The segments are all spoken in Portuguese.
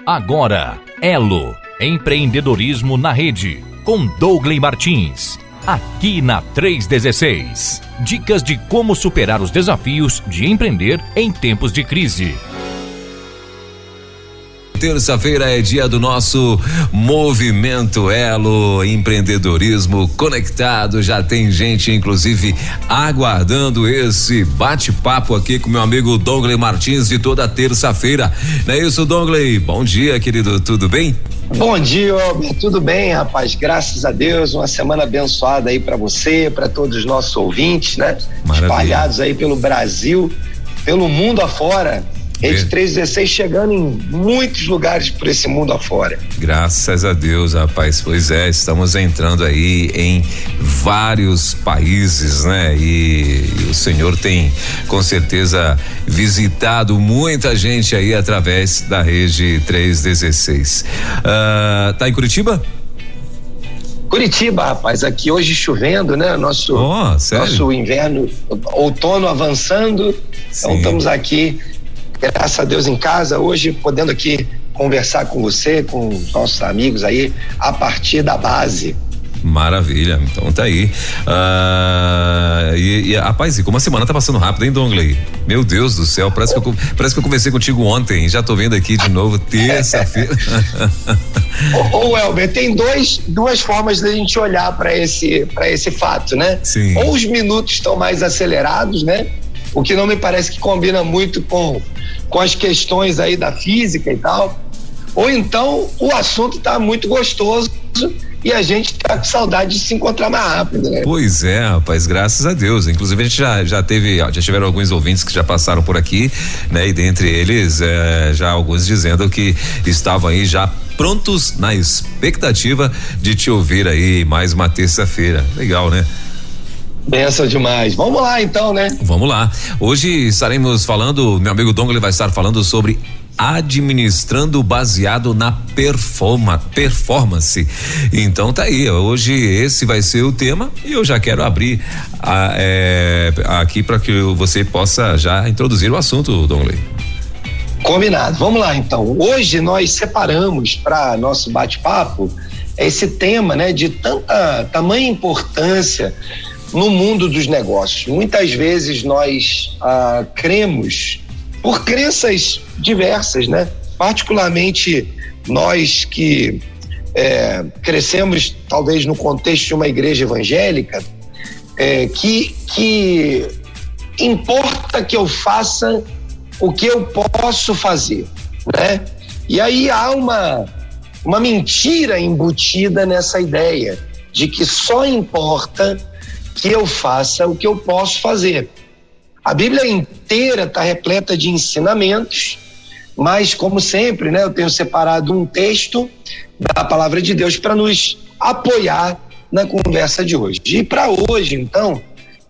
Agora, Elo, empreendedorismo na rede, com Douglas Martins, aqui na 316. Dicas de como superar os desafios de empreender em tempos de crise. Terça-feira é dia do nosso Movimento Elo, empreendedorismo conectado. Já tem gente, inclusive, aguardando esse bate-papo aqui com meu amigo Douglas Martins de toda terça-feira. Não é isso, Douglas? Bom dia, querido, tudo bem? Bom dia, Albert. Tudo bem, rapaz? Graças a Deus, uma semana abençoada aí para você, para todos os nossos ouvintes, né? Maravilha. Espalhados aí pelo Brasil, pelo mundo afora. Rede 316 chegando em muitos lugares por esse mundo afora. Graças a Deus, rapaz. Pois é, estamos entrando aí em vários países, né? E o Senhor tem, com certeza, visitado muita gente aí através da Rede 316. Tá em Curitiba? Curitiba, rapaz, aqui hoje chovendo, né? Nosso inverno, outono avançando. Sim. Então estamos aqui, graças a Deus, em casa hoje, podendo aqui conversar com você, com os nossos amigos aí, a partir da base. Maravilha, então tá aí. Rapaz, e como a semana tá passando rápido, hein, Douglas? Meu Deus do céu, parece que eu conversei contigo ontem, já tô vendo aqui de novo, terça-feira. Ô Elber, tem duas formas da gente olhar para esse fato, né? Sim. Ou os minutos estão mais acelerados, né? O que não me parece que combina muito com as questões aí da física e tal. Ou então o assunto tá muito gostoso e a gente tá com saudade de se encontrar mais rápido, né? Pois é, rapaz, graças a Deus. Inclusive a gente já tiveram alguns ouvintes que já passaram por aqui, né? E dentre eles, já alguns dizendo que estavam aí já prontos na expectativa de te ouvir aí mais uma terça-feira. Legal, né? Benção demais. Vamos lá então, né? Vamos lá. Hoje estaremos falando, meu amigo Douglas vai estar falando sobre administrando baseado na performance. Então tá aí, hoje esse vai ser o tema e eu já quero abrir aqui para que você possa já introduzir o assunto, Douglas. Combinado. Vamos lá então. Hoje nós separamos para nosso bate-papo esse tema, né, de tamanha importância no mundo dos negócios. Muitas vezes nós cremos por crenças diversas, né? Particularmente nós que crescemos talvez no contexto de uma igreja evangélica, que importa que eu faça o que eu posso fazer, né? E aí há uma mentira embutida nessa ideia de que só importa que eu faça o que eu posso fazer. A Bíblia inteira está repleta de ensinamentos, mas como sempre, né, eu tenho separado um texto da palavra de Deus para nos apoiar na conversa de hoje. E para hoje, então,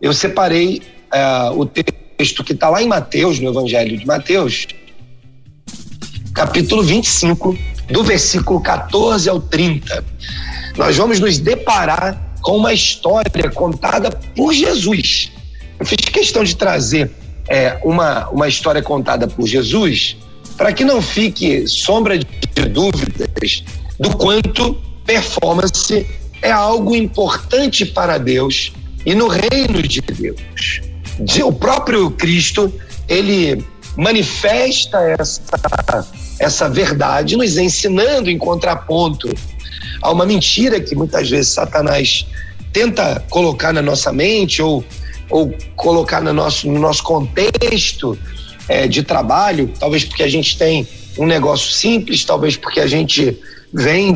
eu separei o texto que está lá em Mateus, no Evangelho de Mateus, capítulo 25, do versículo 14 ao 30. Nós vamos nos deparar com uma história contada por Jesus. Eu fiz questão de trazer uma história contada por Jesus para que não fique sombra de dúvidas do quanto performance é algo importante para Deus e no reino de Deus. O próprio Cristo, ele manifesta essa verdade, nos ensinando em contraponto a uma mentira que muitas vezes Satanás tenta colocar na nossa mente ou colocar no nosso contexto de trabalho, talvez porque a gente tem um negócio simples, talvez porque a gente vem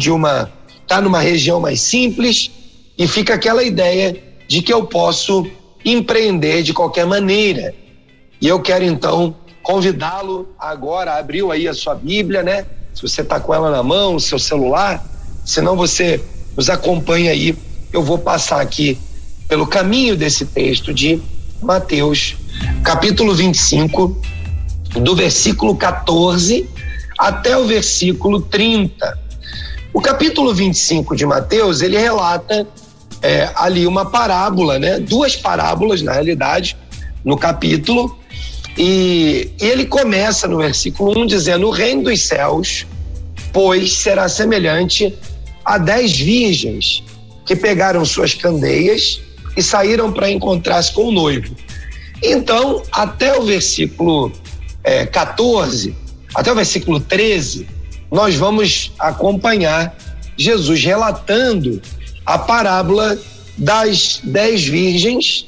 tá numa região mais simples e fica aquela ideia de que eu posso empreender de qualquer maneira. E eu quero então convidá-lo agora, abriu aí a sua Bíblia, né? Se você tá com ela na mão, o seu celular, senão você nos acompanha aí, eu vou passar aqui pelo caminho desse texto de Mateus, capítulo 25, do versículo 14 até o versículo 30. O capítulo 25 de Mateus, ele relata ali uma parábola, né? Duas parábolas, na realidade, no capítulo, E ele começa no versículo 1 dizendo: o reino dos céus, pois, será semelhante a 10 virgens que pegaram suas candeias e saíram para encontrar-se com o noivo. Então, até o versículo 14, até o versículo 13, nós vamos acompanhar Jesus relatando a parábola das 10 virgens,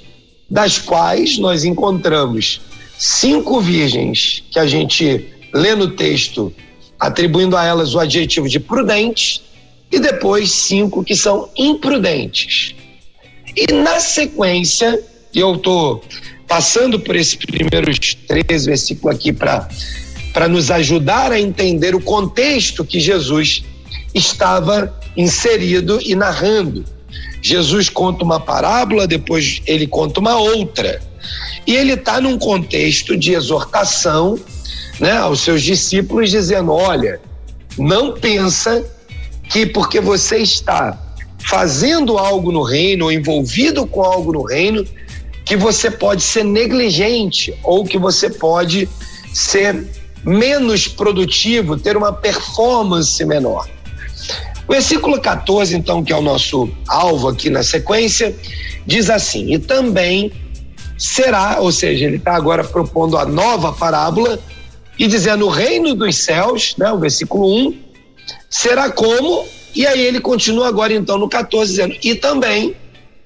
das quais nós encontramos 5 virgens que a gente lê no texto atribuindo a elas o adjetivo de prudentes, e depois 5 que são imprudentes. E na sequência, eu estou passando por esses primeiros 13 versículos aqui para nos ajudar a entender o contexto que Jesus estava inserido e narrando. Jesus conta uma parábola, depois ele conta uma outra. E ele está num contexto de exortação, né, aos seus discípulos, dizendo: olha, não pensa que porque você está fazendo algo no reino, ou envolvido com algo no reino, que você pode ser negligente, ou que você pode ser menos produtivo, ter uma performance menor. O versículo 14, então, que é o nosso alvo aqui na sequência, diz assim: e também será, ou seja, ele está agora propondo a nova parábola e dizendo: o reino dos céus, né, o versículo 1, será como, e aí ele continua agora então no 14 dizendo: e também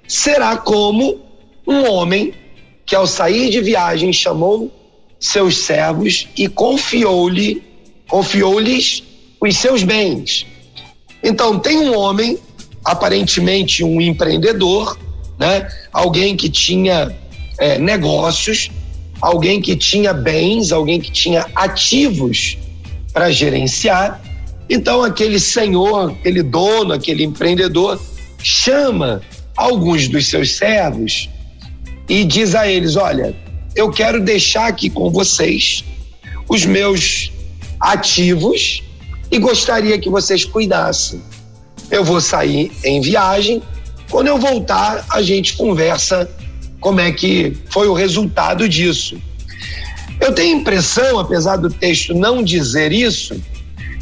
será como um homem que ao sair de viagem chamou seus servos e confiou-lhes os seus bens. Então tem um homem, aparentemente um empreendedor, né? Alguém que tinha negócios, alguém que tinha bens, alguém que tinha ativos para gerenciar. Então aquele senhor, aquele dono, aquele empreendedor chama alguns dos seus servos e diz a eles: olha, eu quero deixar aqui com vocês os meus ativos e gostaria que vocês cuidassem. Eu vou sair em viagem, quando eu voltar a gente conversa como é que foi o resultado disso. Eu tenho a impressão, apesar do texto não dizer isso,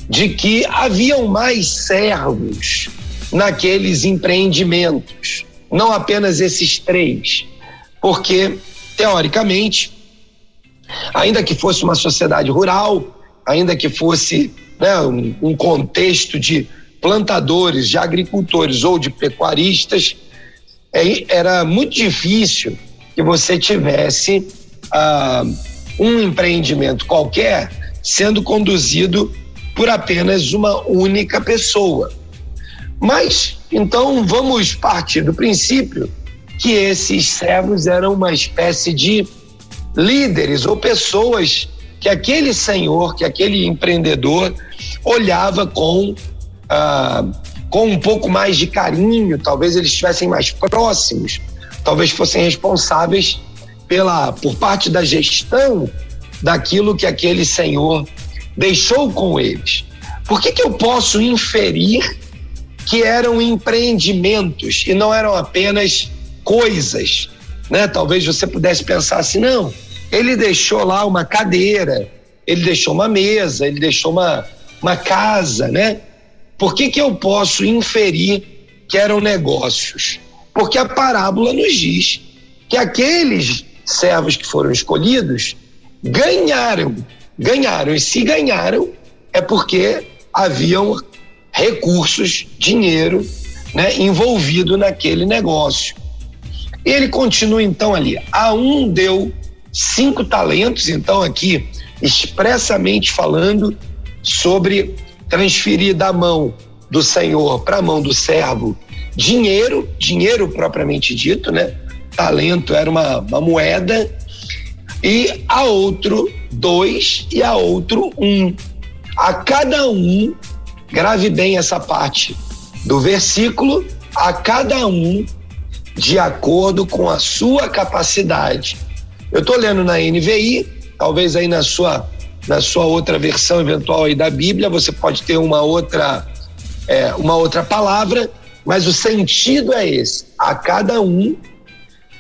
de que haviam mais servos naqueles empreendimentos, não apenas esses 3, porque, teoricamente, ainda que fosse uma sociedade rural, ainda que fosse, né, um contexto de plantadores, de agricultores ou de pecuaristas, era muito difícil que você tivesse um empreendimento qualquer sendo conduzido por apenas uma única pessoa. Mas, então, vamos partir do princípio que esses servos eram uma espécie de líderes ou pessoas que aquele senhor, que aquele empreendedor olhava com um pouco mais de carinho. Talvez eles estivessem mais próximos, talvez fossem responsáveis por parte da gestão daquilo que aquele senhor deixou com eles. Por que eu posso inferir que eram empreendimentos e não eram apenas coisas, né? Talvez você pudesse pensar assim: não, ele deixou lá uma cadeira, ele deixou uma mesa, ele deixou uma casa, né? Por que eu posso inferir que eram negócios? Porque a parábola nos diz que aqueles servos que foram escolhidos ganharam, e se ganharam é porque haviam recursos, dinheiro, né, envolvido naquele negócio. Ele continua então ali: a um deu 5 talentos, então aqui expressamente falando sobre transferir da mão do senhor para a mão do servo dinheiro propriamente dito, né? Talento era uma moeda. E a outro 2 e a outro 1. A cada um, grave bem essa parte do versículo, a cada um de acordo com a sua capacidade. Eu estou lendo na NVI, talvez aí na sua outra versão eventual aí da Bíblia você pode ter uma outra palavra, mas o sentido é esse: a cada um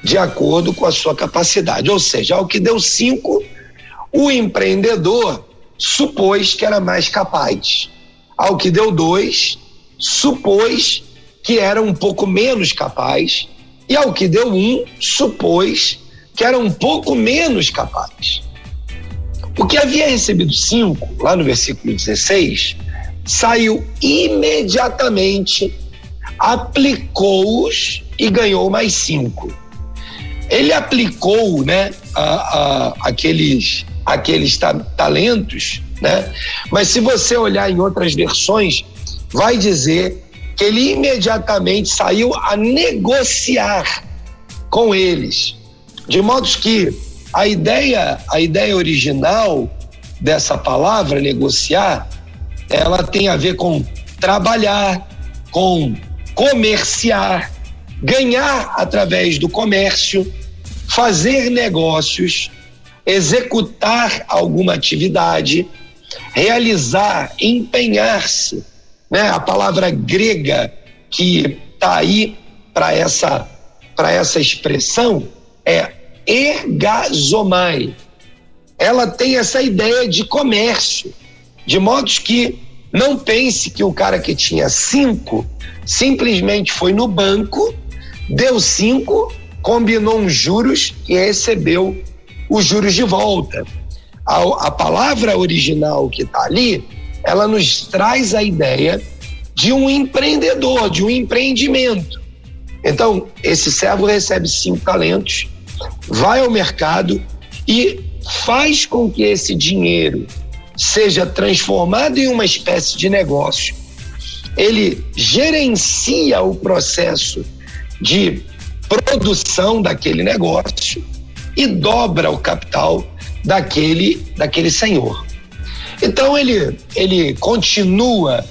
de acordo com a sua capacidade. Ou seja, ao que deu 5, O empreendedor supôs que era mais capaz. Ao que deu 2, supôs que era um pouco menos capaz. E ao que deu 1, supôs que era um pouco menos capaz. O que havia recebido 5, lá no versículo 16, saiu imediatamente, aplicou-os e ganhou mais 5. Ele aplicou, né, aqueles talentos, né? Mas se você olhar em outras versões, vai dizer que ele imediatamente saiu a negociar com eles, de modo que a ideia original dessa palavra, negociar, ela tem a ver com trabalhar, com comerciar, ganhar através do comércio, fazer negócios, executar alguma atividade, realizar, empenhar-se, né? A palavra grega que está aí para essa expressão é ergazomai. Ela tem essa ideia de comércio, de modo que não pense que o cara que tinha 5 simplesmente foi no banco, deu 5, combinou uns juros e recebeu os juros de volta. A palavra original que está ali, ela nos traz a ideia de um empreendedor, de um empreendimento. Então, esse servo recebe 5 talentos, vai ao mercado e faz com que esse dinheiro seja transformado em uma espécie de negócio. Ele gerencia o processo de produção daquele negócio e dobra o capital daquele senhor. Então ele continua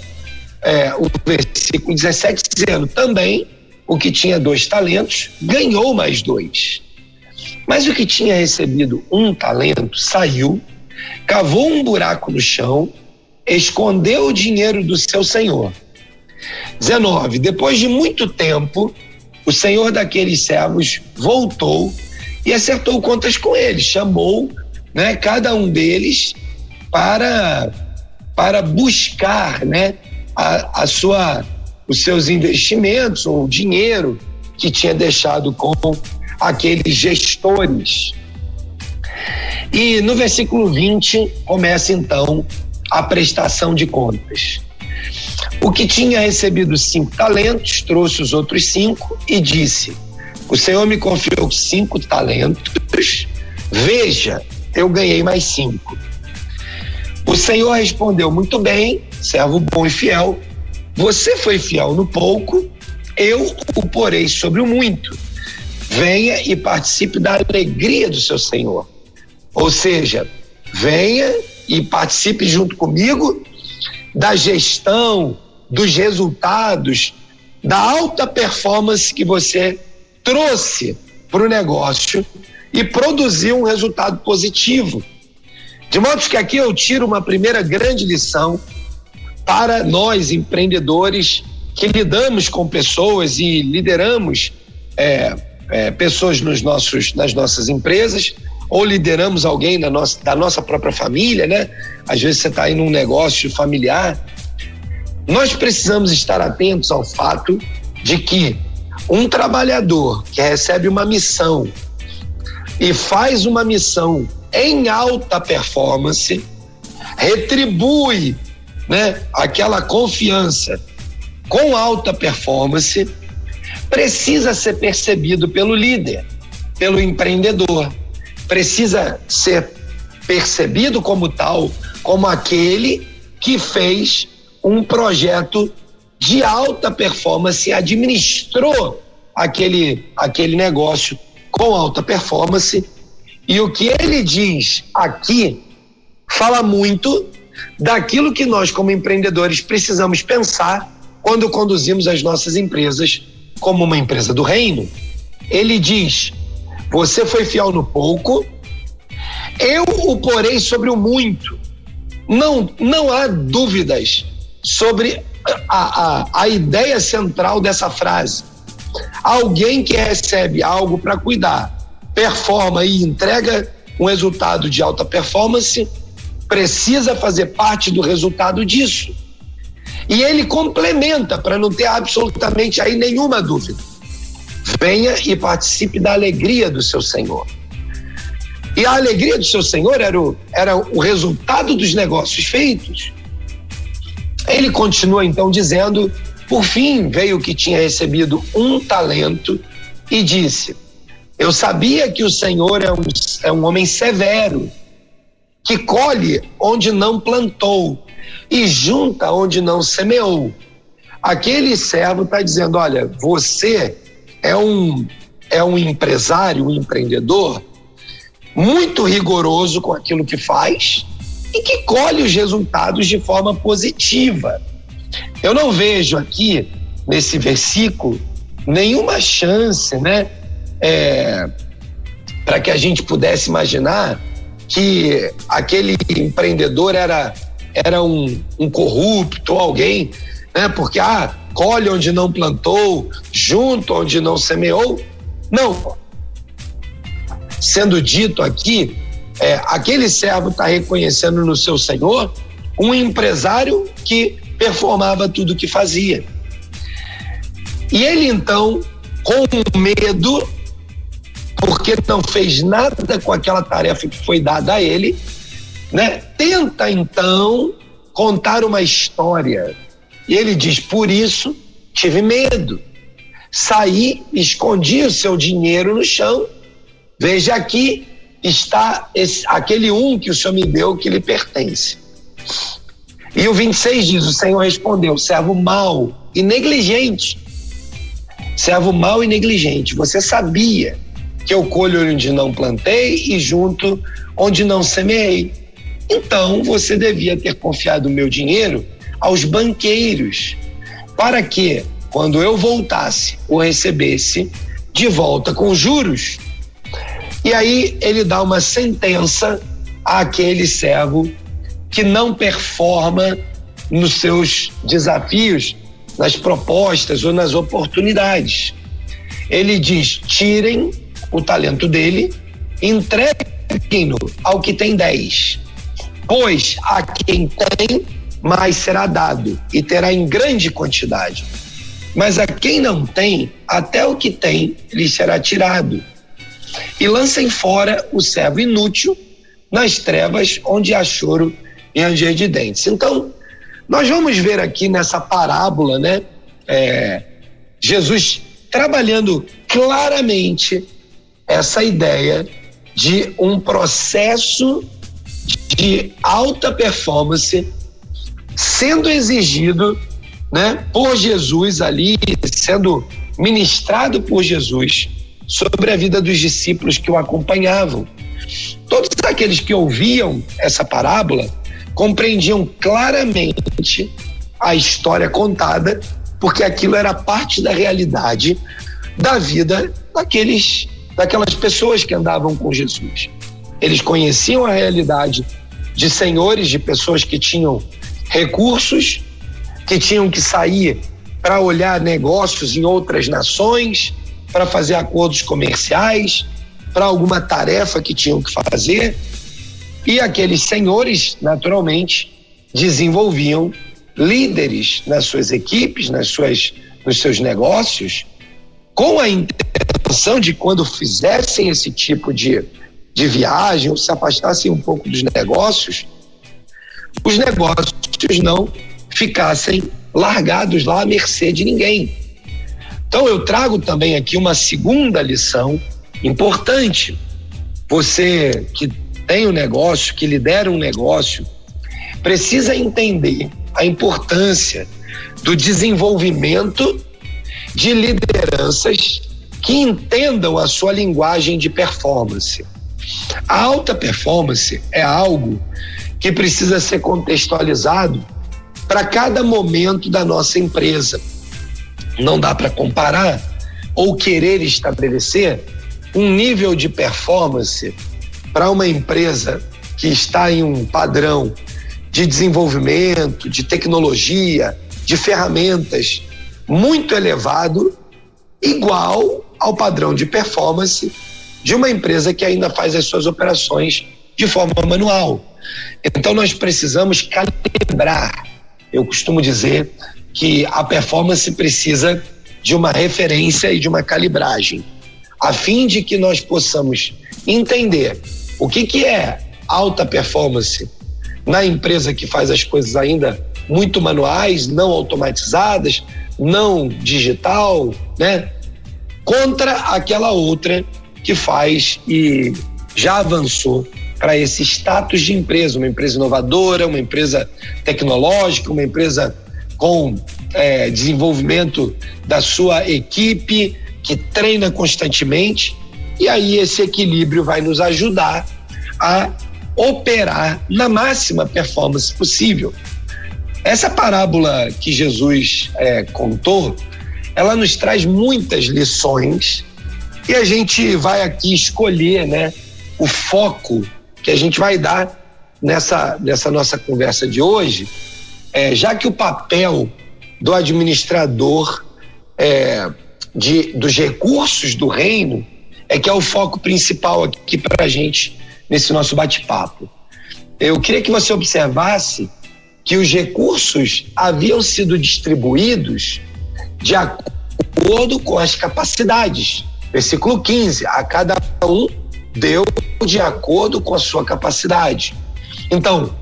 o versículo 17 dizendo: também o que tinha 2 talentos ganhou mais 2. Mas o que tinha recebido 1 talento saiu, cavou um buraco no chão, escondeu o dinheiro do seu senhor. 19. Depois de muito tempo, o senhor daqueles servos voltou e acertou contas com eles, chamou, né, cada um deles para buscar, né, os seus investimentos ou o dinheiro que tinha deixado com aqueles gestores. E no versículo 20 começa então a prestação de contas. O que tinha recebido 5 talentos trouxe os outros 5 e disse: o Senhor me confiou 5 talentos, veja, eu ganhei mais 5. O Senhor respondeu: muito bem, servo bom e fiel, você foi fiel no pouco, eu o porei sobre o muito. Venha e participe da alegria do seu Senhor. Ou seja, venha e participe junto comigo da gestão, dos resultados, da alta performance que você trouxe para o negócio e produziu um resultado positivo. De modo que aqui eu tiro uma primeira grande lição para nós empreendedores que lidamos com pessoas e lideramos pessoas nas nossas empresas, ou lideramos alguém da nossa própria família, né? Às vezes você está aí num negócio familiar. Nós precisamos estar atentos ao fato de que um trabalhador que recebe uma missão e faz uma missão em alta performance, retribui, né, aquela confiança com alta performance, precisa ser percebido pelo líder, pelo empreendedor, precisa ser percebido como tal, como aquele que fez um projeto de alta performance, administrou aquele negócio com alta performance. E o que ele diz aqui fala muito daquilo que nós, como empreendedores, precisamos pensar quando conduzimos as nossas empresas como uma empresa do reino. Ele diz: você foi fiel no pouco, eu o porei sobre o muito. Não há dúvidas sobre a ideia central dessa frase. Alguém que recebe algo para cuidar, performa e entrega um resultado de alta performance precisa fazer parte do resultado disso. E ele complementa, para não ter absolutamente aí nenhuma dúvida. Venha e participe da alegria do seu Senhor. E a alegria do seu Senhor era o resultado dos negócios feitos. Ele continua então dizendo: por fim veio o que tinha recebido 1 talento e disse: eu sabia que o Senhor é um homem severo, que colhe onde não plantou e junta onde não semeou. Aquele servo está dizendo: olha, você é um empresário, um empreendedor muito rigoroso com aquilo que faz e que colhe os resultados de forma positiva. Eu não vejo aqui, nesse versículo, nenhuma chance, né, para que a gente pudesse imaginar que aquele empreendedor era um corrupto ou alguém, né, porque colhe onde não plantou, junta onde não semeou. Não. Sendo dito aqui, aquele servo está reconhecendo no seu senhor um empresário que performava tudo o que fazia. E ele então, com medo, porque não fez nada com aquela tarefa que foi dada a ele, né, tenta então contar uma história. E ele diz: por isso tive medo, saí, escondi o seu dinheiro no chão, veja, aqui está aquele que o Senhor me deu, que lhe pertence. E o 26 diz: o Senhor respondeu: servo mau e negligente, servo mau e negligente, você sabia que eu colho onde não plantei e junto onde não semeei. Então você devia ter confiado o meu dinheiro aos banqueiros, para que, quando eu voltasse, o recebesse de volta com juros. E aí ele dá uma sentença àquele servo que não performa nos seus desafios, nas propostas ou nas oportunidades. Ele diz: tirem o talento dele, entreguem-no ao que tem 10, pois a quem tem, mais será dado e terá em grande quantidade. Mas a quem não tem, até o que tem lhe será tirado. E lancem fora o servo inútil nas trevas, onde há choro e ranger de dentes. Então, nós vamos ver aqui nessa parábola, né, Jesus trabalhando claramente essa ideia de um processo de alta performance sendo exigido, né, por Jesus ali, sendo ministrado por Jesus sobre a vida dos discípulos que o acompanhavam. Todos aqueles que ouviam essa parábola compreendiam claramente a história contada, porque aquilo era parte da realidade da vida daquelas pessoas que andavam com Jesus. Eles conheciam a realidade de senhores, de pessoas que tinham recursos, que tinham que sair para olhar negócios em outras nações, para fazer acordos comerciais, para alguma tarefa que tinham que fazer. E aqueles senhores, naturalmente, desenvolviam líderes nas suas equipes, nos seus negócios, com a intenção de, quando fizessem esse tipo de viagem ou se afastassem um pouco dos negócios, os negócios não ficassem largados lá à mercê de ninguém. Então eu trago também aqui uma segunda lição importante. Você que tem um negócio, que lidera um negócio, precisa entender a importância do desenvolvimento de lideranças que entendam a sua linguagem de performance. A alta performance é algo que precisa ser contextualizado para cada momento da nossa empresa. Não dá para comparar ou querer estabelecer um nível de performance para uma empresa que está em um padrão de desenvolvimento, de tecnologia, de ferramentas muito elevado, igual ao padrão de performance de uma empresa que ainda faz as suas operações de forma manual. Então nós precisamos calibrar. Eu costumo dizer que a performance precisa de uma referência e de uma calibragem, a fim de que nós possamos entender o que é alta performance na empresa que faz as coisas ainda muito manuais, não automatizadas, não digital, né? Contra aquela outra que faz e já avançou para esse status de empresa, uma empresa inovadora, uma empresa tecnológica, uma empresa com desenvolvimento da sua equipe, que treina constantemente, e aí esse equilíbrio vai nos ajudar a operar na máxima performance possível. Essa parábola que Jesus contou, ela nos traz muitas lições e a gente vai aqui escolher, né, o foco que a gente vai dar nessa nossa conversa de hoje, já que o papel do administrador dos recursos do reino que é o foco principal aqui para a gente nesse nosso bate-papo. Eu queria que você observasse que os recursos haviam sido distribuídos de acordo com as capacidades. Versículo 15, a cada um deu de acordo com a sua capacidade. Então,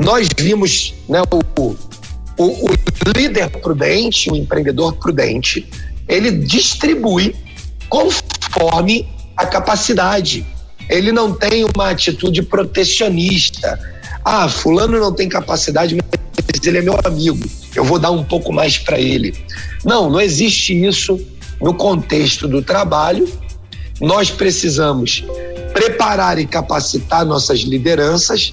nós vimos, né, o líder prudente, o empreendedor prudente, ele distribui conforme a capacidade. Ele não tem uma atitude protecionista. Fulano não tem capacidade, mas ele é meu amigo, eu vou dar um pouco mais para ele. Não existe isso no contexto do trabalho. Nós precisamos preparar e capacitar nossas lideranças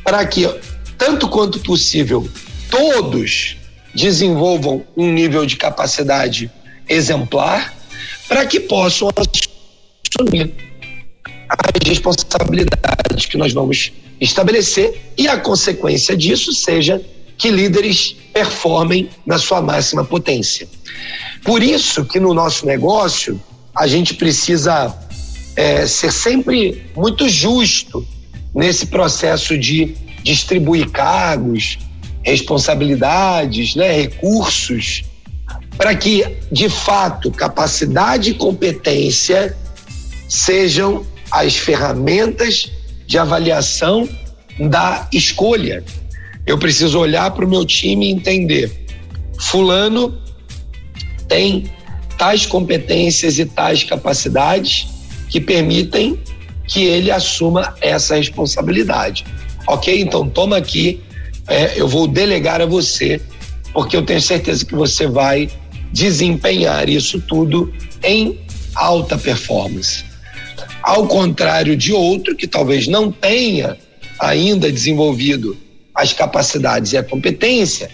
para que, tanto quanto possível, todos desenvolvam um nível de capacidade exemplar para que possam assumir as responsabilidades que nós vamos estabelecer e a consequência disso seja que líderes performem na sua máxima potência. Por isso que no nosso negócio a gente precisa ser sempre muito justo nesse processo de distribuir cargos, responsabilidades, né, recursos, para que, de fato, capacidade e competência sejam as ferramentas de avaliação da escolha. Eu preciso olhar para o meu time e entender: fulano tem tais competências e tais capacidades que permitem que ele assuma essa responsabilidade. Ok? Então toma aqui, eu vou delegar a você, porque eu tenho certeza que você vai desempenhar isso tudo em alta performance. Ao contrário de outro que talvez não tenha ainda desenvolvido as capacidades e a competência,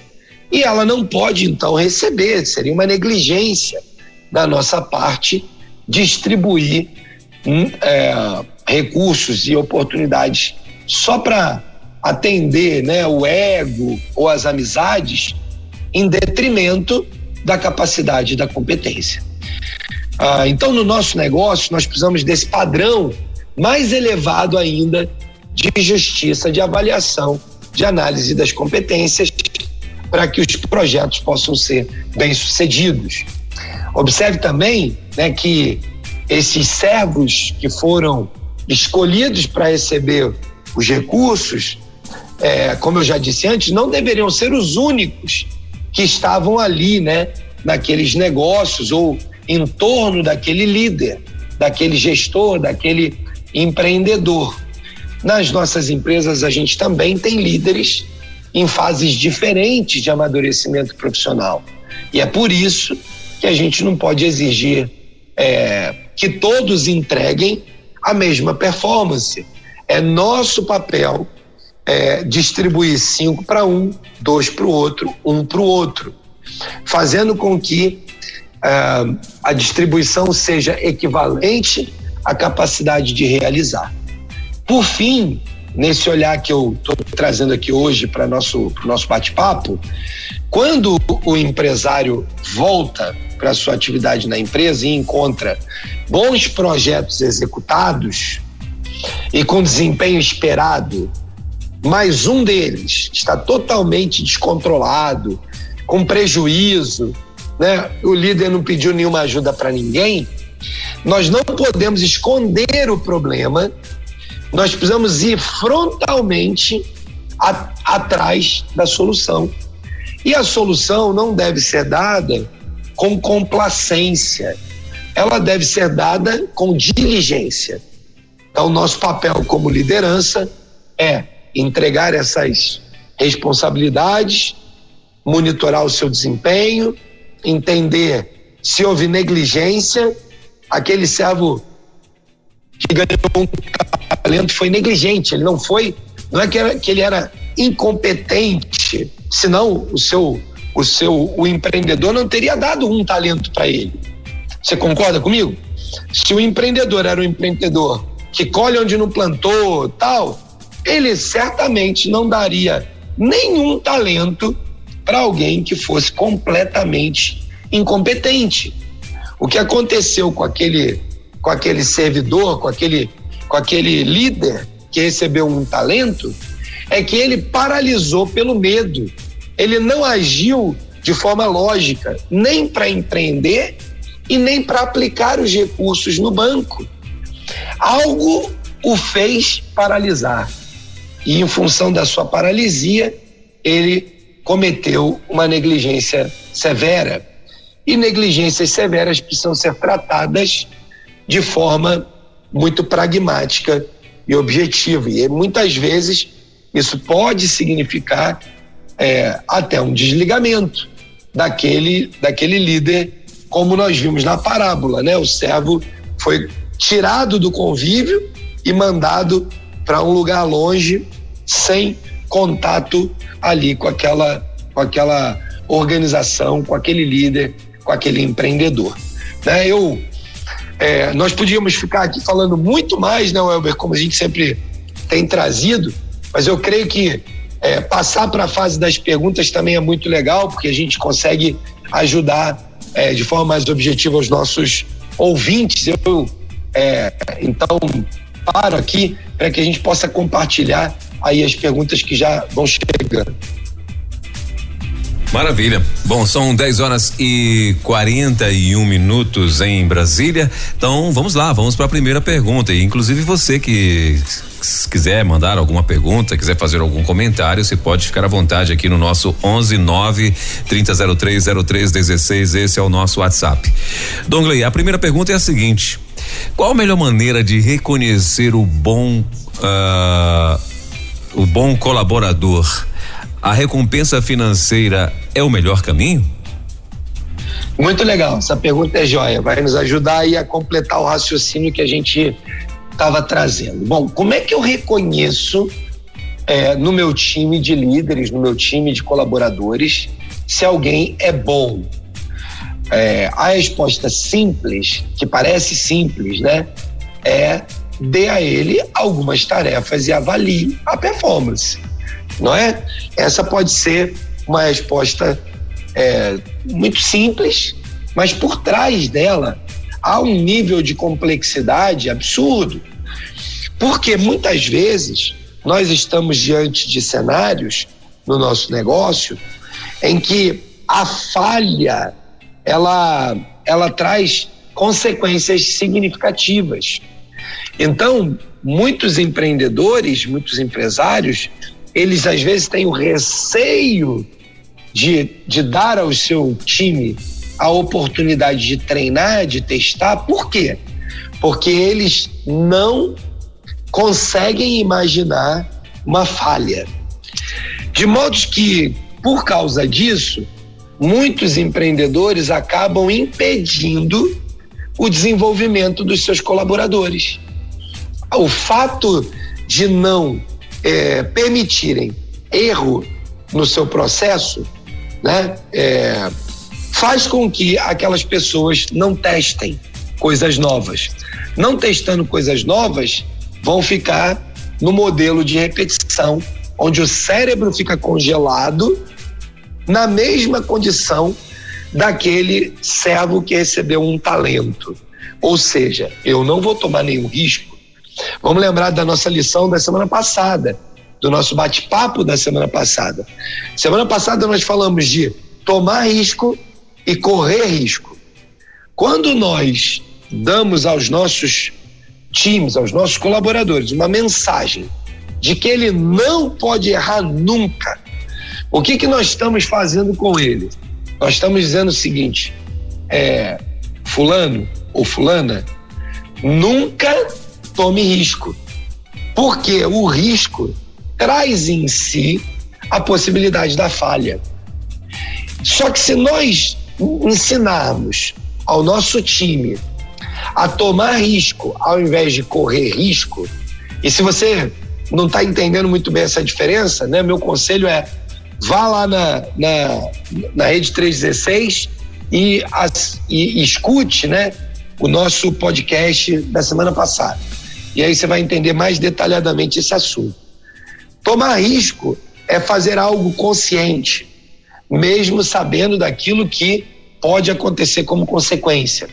e ela não pode então receber, seria uma negligência da nossa parte distribuir recursos e oportunidades só para atender, né, o ego ou as amizades em detrimento da capacidade e da competência. Então, no nosso negócio, nós precisamos desse padrão mais elevado ainda de justiça, de avaliação, de análise das competências para que os projetos possam ser bem-sucedidos. Observe também, né, que esses servos que foram escolhidos para receber os recursos, como eu já disse antes, não deveriam ser os únicos que estavam ali, né, naqueles negócios ou em torno daquele líder, daquele gestor, daquele empreendedor. Nas nossas empresas, a gente também tem líderes em fases diferentes de amadurecimento profissional. E é por isso que a gente não pode exigir que todos entreguem a mesma performance. É nosso papel distribuir 5 para um, 2 para o outro, 1 para o outro, fazendo com que a distribuição seja equivalente à capacidade de realizar. Por fim, nesse olhar que eu estou trazendo aqui hoje para nosso bate-papo, quando o empresário volta para a sua atividade na empresa e encontra bons projetos executados e com desempenho esperado, mas um deles está totalmente descontrolado, com prejuízo, né? O líder não pediu nenhuma ajuda para ninguém, nós não podemos esconder o problema, nós precisamos ir frontalmente atrás da solução. E a solução não deve ser dada com complacência, ela deve ser dada com diligência. Então, nosso papel como liderança é entregar essas responsabilidades, monitorar o seu desempenho, entender se houve negligência. Aquele servo que ganhou um talento foi negligente, ele não é que ele era incompetente, senão o empreendedor não teria dado um talento para ele. Você concorda comigo? Se o empreendedor era um empreendedor que colhe onde não plantou, tal, ele certamente não daria nenhum talento para alguém que fosse completamente incompetente. O que aconteceu com aquele servidor, com aquele líder que recebeu um talento, é que ele paralisou pelo medo. Ele não agiu de forma lógica, nem para empreender e nem para aplicar os recursos no banco. Algo o fez paralisar. E em função da sua paralisia, ele cometeu uma negligência severa. E negligências severas precisam ser tratadas de forma muito pragmática e objetiva. E muitas vezes isso pode significar até um desligamento daquele líder, como nós vimos na parábola, né? O servo foi tirado do convívio e mandado para um lugar longe, sem contato ali com aquela organização, com aquele líder, com aquele empreendedor, né? Nós podíamos ficar aqui falando muito mais, né, Welber, como a gente sempre tem trazido, mas eu creio que passar para a fase das perguntas também é muito legal, porque a gente consegue ajudar de forma mais objetiva os nossos ouvintes. Então, paro aqui para que a gente possa compartilhar aí as perguntas que já vão chegando. Maravilha. Bom, são 10h41 em Brasília. Então, vamos lá, vamos para a primeira pergunta. E inclusive você que quiser mandar alguma pergunta, quiser fazer algum comentário, você pode ficar à vontade aqui no nosso 11-9-3003-0316. Esse é o nosso WhatsApp. Dongley, a primeira pergunta é a seguinte: qual a melhor maneira de reconhecer o bom colaborador? A recompensa financeira é o melhor caminho? Muito legal, essa pergunta é joia, vai nos ajudar aí a completar o raciocínio que a gente estava trazendo. Bom, como é que eu reconheço no meu time de líderes, no meu time de colaboradores, se alguém é bom? A resposta simples, que parece simples, né? Dê a ele algumas tarefas e avalie a performance, não é? Essa pode ser uma resposta muito simples, mas por trás dela há um nível de complexidade absurdo, porque muitas vezes nós estamos diante de cenários no nosso negócio em que a falha ela traz consequências significativas. Então, muitos empreendedores, muitos empresários, eles às vezes têm o receio de dar ao seu time a oportunidade de treinar, de testar. Por quê? Porque eles não conseguem imaginar uma falha. De modo que, por causa disso, muitos empreendedores acabam impedindo o desenvolvimento dos seus colaboradores. O fato de não permitirem erro no seu processo, né, faz com que aquelas pessoas não testem coisas novas. Não testando coisas novas, vão ficar no modelo de repetição, onde o cérebro fica congelado na mesma condição daquele servo que recebeu um talento. Ou seja, eu não vou tomar nenhum risco. Vamos lembrar da nossa lição da semana passada, do nosso bate-papo da semana passada. Semana passada nós falamos de tomar risco e correr risco. Quando nós damos aos nossos times, aos nossos colaboradores, uma mensagem de que ele não pode errar nunca, o que nós estamos fazendo com ele? Nós estamos dizendo o seguinte: fulano ou fulana, nunca tome risco, porque o risco traz em si a possibilidade da falha. Só que se nós ensinarmos ao nosso time a tomar risco ao invés de correr risco, e se você não está entendendo muito bem essa diferença, né, meu conselho é: vá lá na Rede 316 e escute, né, o nosso podcast da semana passada. E aí você vai entender mais detalhadamente esse assunto. Tomar risco é fazer algo consciente, mesmo sabendo daquilo que pode acontecer como consequência.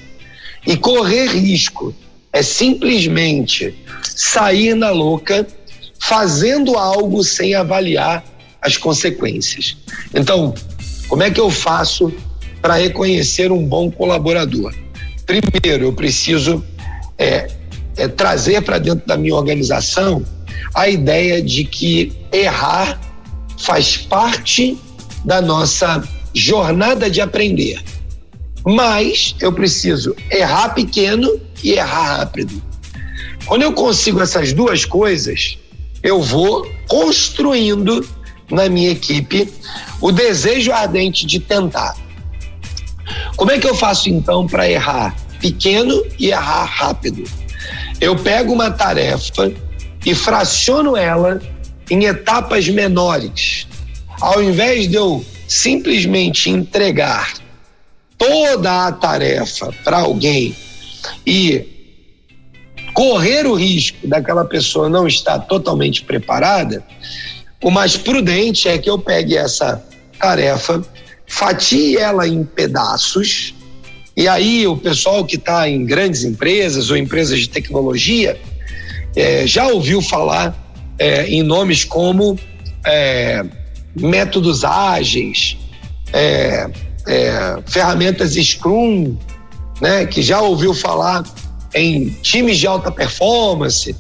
E correr risco é simplesmente sair na louca, fazendo algo sem avaliar as consequências. Então, como é que eu faço para reconhecer um bom colaborador? Primeiro, eu preciso trazer para dentro da minha organização a ideia de que errar faz parte da nossa jornada de aprender. Mas eu preciso errar pequeno e errar rápido. Quando eu consigo essas duas coisas, eu vou construindo na minha equipe o desejo ardente de tentar. Como é que eu faço então para errar pequeno e errar rápido? Eu pego uma tarefa e fraciono ela em etapas menores. Ao invés de eu simplesmente entregar toda a tarefa para alguém e correr o risco daquela pessoa não estar totalmente preparada, o mais prudente é que eu pegue essa tarefa, fatie ela em pedaços, e aí o pessoal que está em grandes empresas ou empresas de tecnologia já ouviu falar em nomes como métodos ágeis, ferramentas Scrum, né, que já ouviu falar em times de alta performance.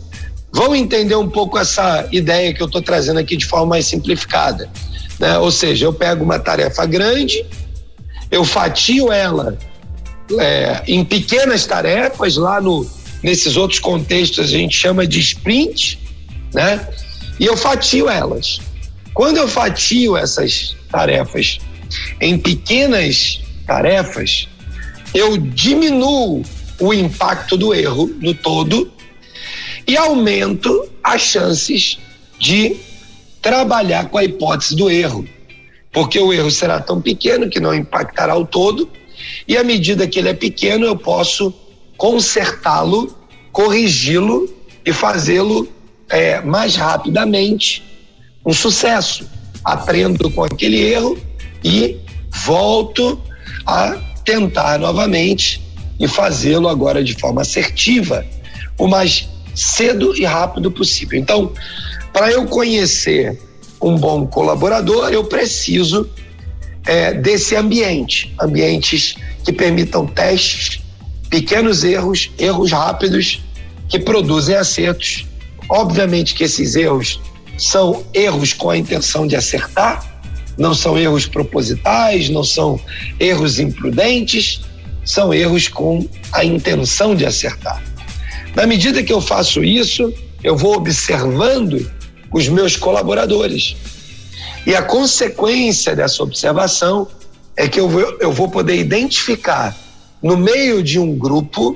Vão entender um pouco essa ideia que eu estou trazendo aqui de forma mais simplificada, né? Ou seja, eu pego uma tarefa grande, eu fatio ela em pequenas tarefas, lá nesses outros contextos a gente chama de sprint, né? E eu fatio elas. Quando eu fatio essas tarefas em pequenas tarefas, eu diminuo o impacto do erro no todo e aumento as chances de trabalhar com a hipótese do erro, porque o erro será tão pequeno que não impactará o todo, e à medida que ele é pequeno eu posso consertá-lo, corrigi-lo e fazê-lo mais rapidamente um sucesso. Aprendo com aquele erro e volto a tentar novamente e fazê-lo agora de forma assertiva, o mais cedo e rápido possível. Então, para eu conhecer um bom colaborador, eu preciso desse ambientes que permitam testes, pequenos erros rápidos que produzem acertos. Obviamente que esses erros são erros com a intenção de acertar, não são erros propositais, não são erros imprudentes, são erros com a intenção de acertar. Na medida que eu faço isso, eu vou observando os meus colaboradores. E a consequência dessa observação é que eu vou poder identificar no meio de um grupo,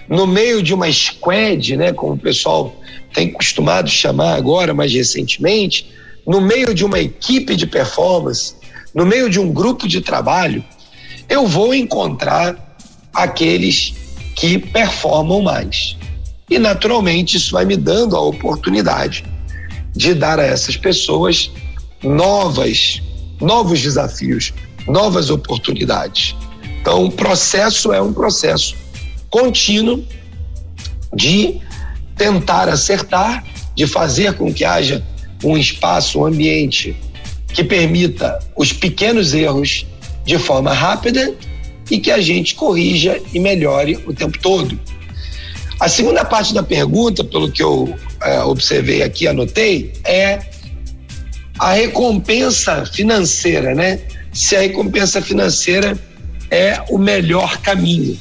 no meio de uma squad, né, como o pessoal tem costumado chamar agora, mais recentemente, no meio de uma equipe de performance, no meio de um grupo de trabalho, eu vou encontrar aqueles que performam mais. E naturalmente isso vai me dando a oportunidade de dar a essas pessoas novos desafios, novas oportunidades. Então o processo é um processo contínuo de tentar acertar, de fazer com que haja um espaço, um ambiente que permita os pequenos erros de forma rápida e que a gente corrija e melhore o tempo todo. A segunda parte da pergunta, pelo que eu observei aqui, anotei, é a recompensa financeira, né? Se a recompensa financeira é o melhor caminho.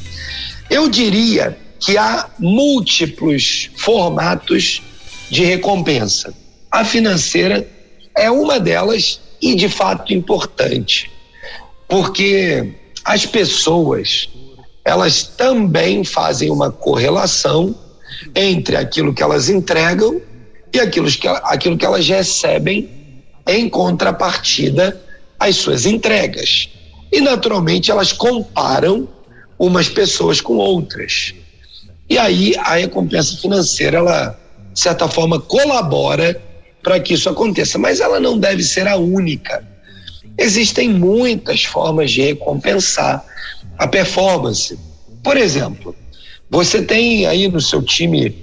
Eu diria que há múltiplos formatos de recompensa. A financeira é uma delas e, de fato, importante, porque as pessoas, elas também fazem uma correlação entre aquilo que elas entregam e aquilo que elas recebem em contrapartida às suas entregas. E, naturalmente, elas comparam umas pessoas com outras. E aí a recompensa financeira, ela, de certa forma, colabora para que isso aconteça, mas ela não deve ser a única. Existem muitas formas de recompensar a performance. Por exemplo, você tem aí no seu time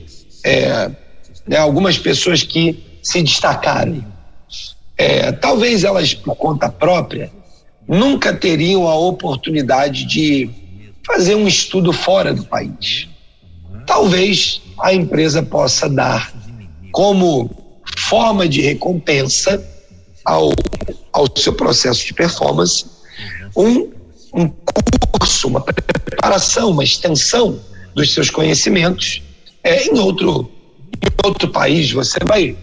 algumas pessoas que se destacaram. Talvez elas, por conta própria, nunca teriam a oportunidade de fazer um estudo fora do país. Talvez a empresa possa dar como forma de recompensa ao seu processo de performance um curso, uma preparação, uma extensão dos seus conhecimentos em outro país. Você vai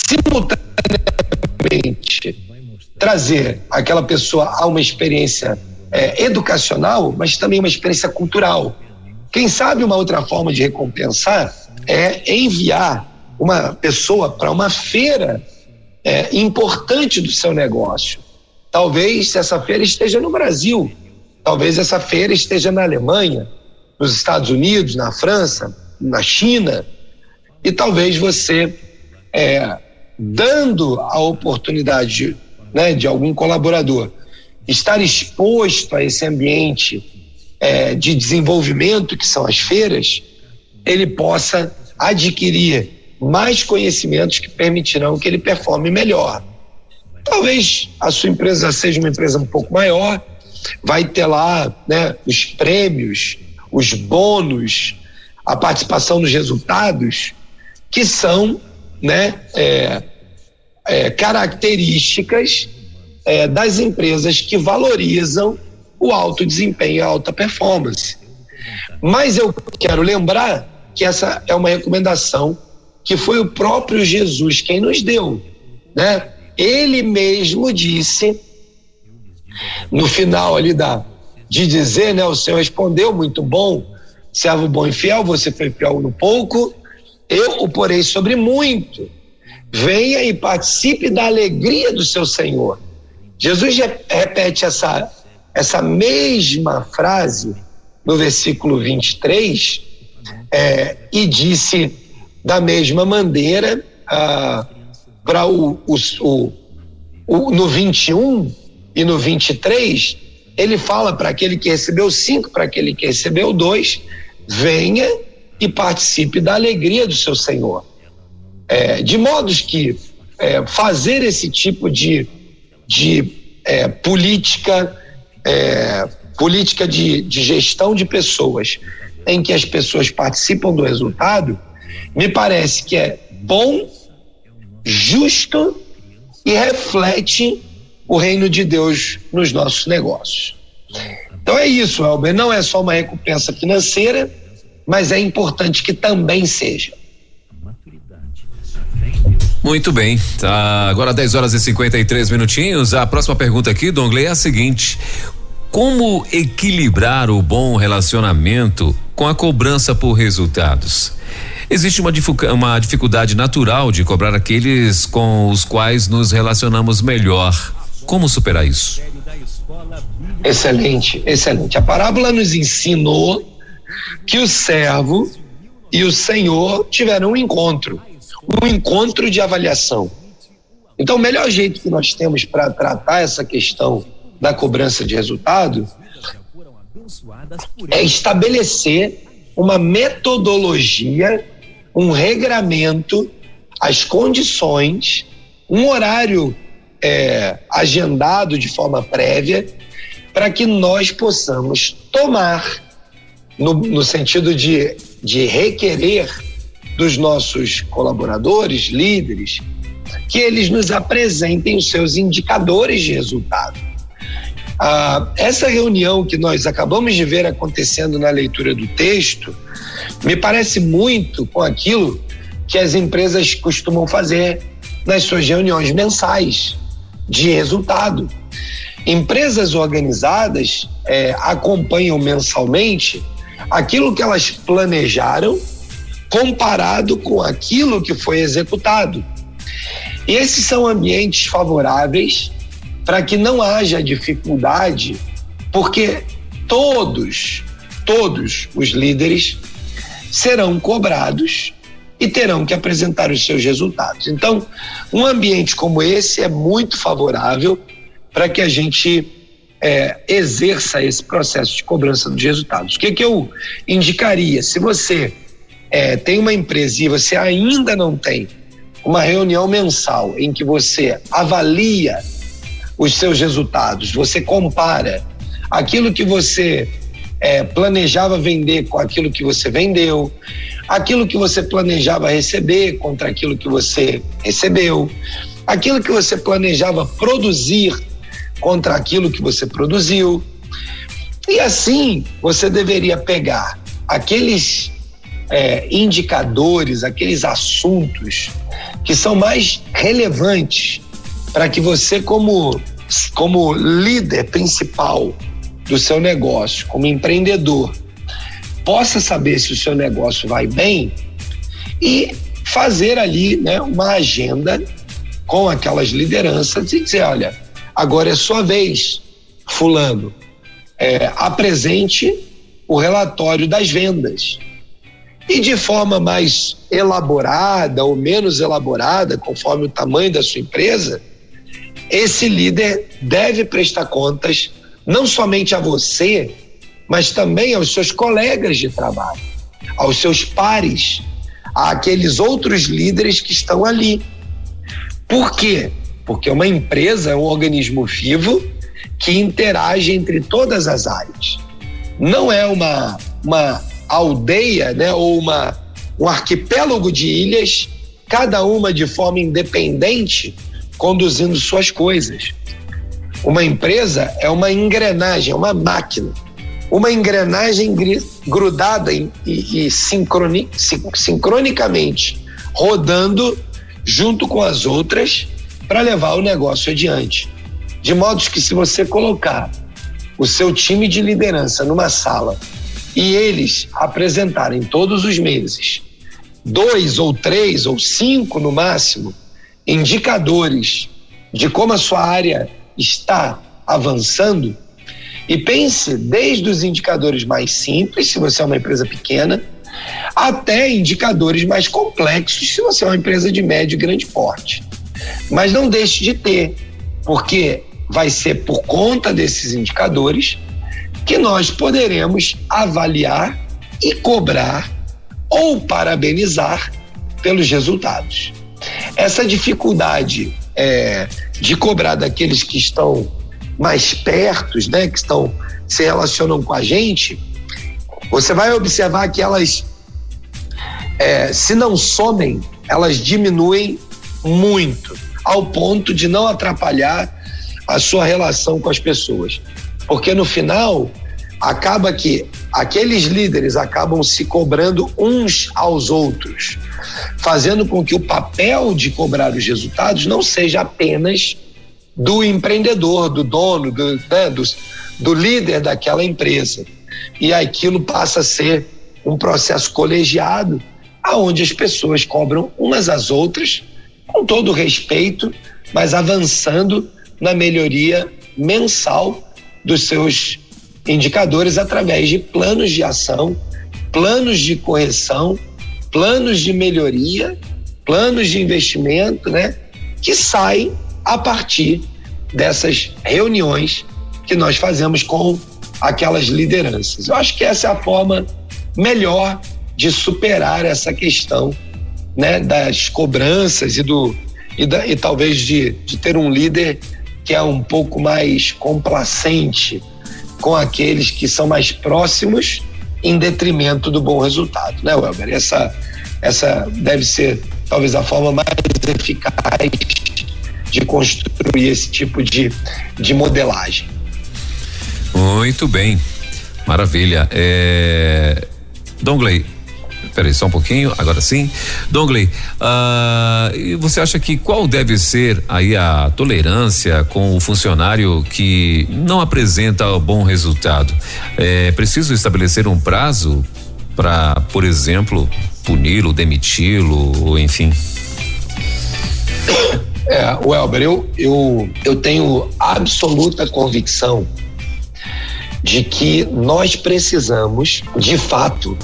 simultaneamente trazer aquela pessoa a uma experiência educacional, mas também uma experiência cultural. Quem sabe uma outra forma de recompensar é enviar uma pessoa para uma feira importante do seu negócio. Talvez essa feira esteja no Brasil, talvez essa feira esteja na Alemanha, nos Estados Unidos, na França, na China, e talvez você, dando a oportunidade, né, de algum colaborador estar exposto a esse ambiente de desenvolvimento que são as feiras, ele possa adquirir mais conhecimentos que permitirão que ele performe melhor. Talvez a sua empresa seja uma empresa um pouco maior, vai ter lá, né, os prêmios, os bônus, a participação nos resultados, que são, né, características das empresas que valorizam o alto desempenho e a alta performance. Mas eu quero lembrar que essa é uma recomendação que foi o próprio Jesus quem nos deu, né? Ele mesmo disse, no final ali de dizer, né? O Senhor respondeu: muito bom, servo bom e fiel, você foi fiel no pouco, eu o porei sobre muito. Venha e participe da alegria do seu Senhor. Jesus repete essa mesma frase no versículo 23 e disse da mesma maneira para no 21 e no 23, ele fala para aquele que recebeu 5, para aquele que recebeu 2, venha e participe da alegria do seu Senhor. De modos que fazer esse tipo de política de gestão de pessoas, em que as pessoas participam do resultado, me parece que é bom, justo e reflete o reino de Deus nos nossos negócios. Então é isso, Elber, não é só uma recompensa financeira, mas é importante que também seja. Muito bem, tá agora 10h53. A próxima pergunta aqui, Dongley, é a seguinte: como equilibrar o bom relacionamento com a cobrança por resultados? Existe uma dificuldade natural de cobrar aqueles com os quais nos relacionamos melhor. Como superar isso? Excelente, excelente. A parábola nos ensinou que o servo e o Senhor tiveram um encontro de avaliação. Então, o melhor jeito que nós temos para tratar essa questão da cobrança de resultado é estabelecer uma metodologia, um regramento, as condições, um horário agendado de forma prévia, para que nós possamos tomar, no sentido de requerer dos nossos colaboradores, líderes, que eles nos apresentem os seus indicadores de resultado. Essa reunião que nós acabamos de ver acontecendo na leitura do texto me parece muito com aquilo que as empresas costumam fazer nas suas reuniões mensais de resultado. Empresas organizadas acompanham mensalmente aquilo que elas planejaram comparado com aquilo que foi executado. E esses são ambientes favoráveis para que não haja dificuldade, porque todos os líderes serão cobrados e terão que apresentar os seus resultados. Então, um ambiente como esse é muito favorável para que a gente exerça esse processo de cobrança dos resultados. O que eu indicaria? Se você tem uma empresa e você ainda não tem uma reunião mensal em que você avalia os seus resultados, você compara aquilo que você planejava vender com aquilo que você vendeu, aquilo que você planejava receber contra aquilo que você recebeu, aquilo que você planejava produzir contra aquilo que você produziu. E assim você deveria pegar aqueles indicadores, aqueles assuntos que são mais relevantes para que você, como líder principal do seu negócio, como empreendedor, possa saber se o seu negócio vai bem e fazer ali, né, uma agenda com aquelas lideranças e dizer, olha, agora é sua vez, fulano, apresente o relatório das vendas. E de forma mais elaborada ou menos elaborada, conforme o tamanho da sua empresa, esse líder deve prestar contas não somente a você, mas também aos seus colegas de trabalho, aos seus pares, àqueles outros líderes que estão ali. Por quê? Porque uma empresa é um organismo vivo que interage entre todas as áreas. Não é uma aldeia, né, ou um arquipélago de ilhas, cada uma de forma independente, conduzindo suas coisas. Uma empresa é uma engrenagem, é uma máquina. Uma engrenagem grudada e sincronicamente rodando junto com as outras para levar o negócio adiante. De modo que, se você colocar o seu time de liderança numa sala e eles apresentarem todos os meses 2 ou 3 ou 5 no máximo indicadores de como a sua área está avançando, e pense desde os indicadores mais simples, se você é uma empresa pequena, até indicadores mais complexos, se você é uma empresa de médio e grande porte. Mas não deixe de ter, porque vai ser por conta desses indicadores que nós poderemos avaliar e cobrar ou parabenizar pelos resultados. Essa dificuldade de cobrar daqueles que estão mais perto, né, que se relacionam com a gente, você vai observar que elas, se não somem, elas diminuem muito, ao ponto de não atrapalhar a sua relação com as pessoas. Porque no final, acaba que aqueles líderes acabam se cobrando uns aos outros, fazendo com que o papel de cobrar os resultados não seja apenas do empreendedor, do dono, do líder daquela empresa. E aquilo passa a ser um processo colegiado, aonde as pessoas cobram umas às outras, com todo respeito, mas avançando na melhoria mensal dos seus indicadores através de planos de ação, planos de correção planos de melhoria, planos de investimento, né? Que saem a partir dessas reuniões que nós fazemos com aquelas lideranças. Eu acho que essa é a forma melhor de superar essa questão, né, das cobranças e talvez de ter um líder que é um pouco mais complacente com aqueles que são mais próximos, em detrimento do bom resultado, né, Welber? Essa deve ser talvez a forma mais eficaz de construir esse tipo de modelagem. Muito bem, maravilha. Dongley, peraí só um pouquinho, agora sim. Dongley, e você acha que qual deve ser aí a tolerância com o funcionário que não apresenta bom resultado? É preciso estabelecer um prazo para, por exemplo, puni-lo, demiti-lo, ou enfim? Welber, eu tenho absoluta convicção de que nós precisamos, de fato,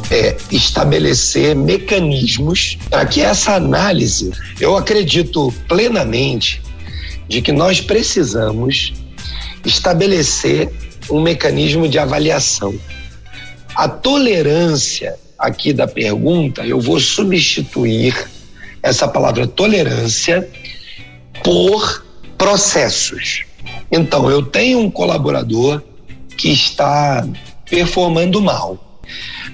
estabelecer mecanismos para que essa análise, eu acredito plenamente de que nós precisamos estabelecer um mecanismo de avaliação. A tolerância aqui da pergunta, eu vou substituir essa palavra tolerância por processos. Então, eu tenho um colaborador que está performando mal.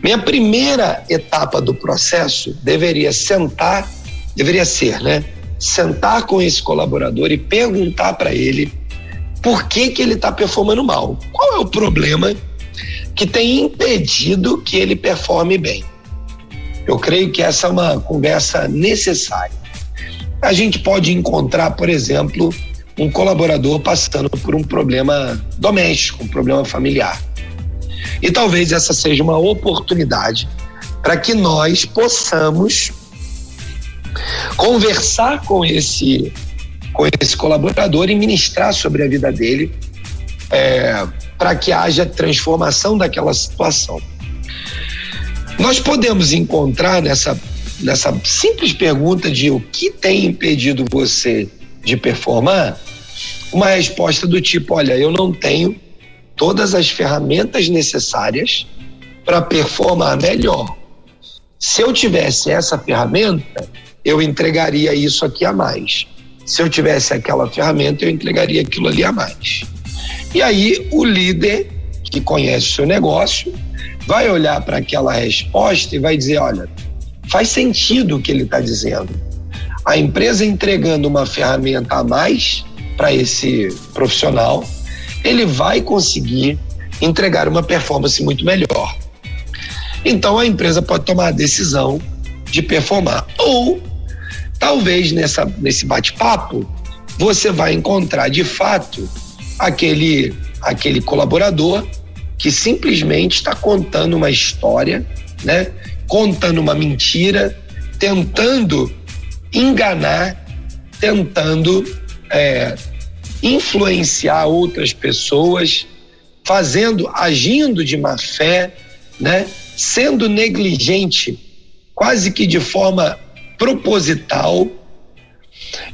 Minha primeira etapa do processo deveria ser, né? Sentar com esse colaborador e perguntar para ele por que ele está performando mal. Qual é o problema que tem impedido que ele performe bem? Eu creio que essa é uma conversa necessária. A gente pode encontrar, por exemplo, um colaborador passando por um problema doméstico, um problema familiar. E talvez essa seja uma oportunidade para que nós possamos conversar com esse colaborador e ministrar sobre a vida dele, para que haja transformação daquela situação. Nós podemos encontrar nessa simples pergunta de o que tem impedido você de performar, uma resposta do tipo: olha, eu não tenho todas as ferramentas necessárias para performar melhor. Se eu tivesse essa ferramenta, eu entregaria isso aqui a mais. Se eu tivesse aquela ferramenta, eu entregaria aquilo ali a mais. E aí o líder que conhece o seu negócio vai olhar para aquela resposta e vai dizer: olha, faz sentido o que ele está dizendo. A empresa entregando uma ferramenta a mais para esse profissional, ele vai conseguir entregar uma performance muito melhor. Então a empresa pode tomar a decisão de performar. Ou talvez nesse bate-papo você vai encontrar de fato aquele colaborador que simplesmente está contando uma história, né? Contando uma mentira, tentando enganar, tentando influenciar outras pessoas, agindo de má fé, né? Sendo negligente, quase que de forma proposital.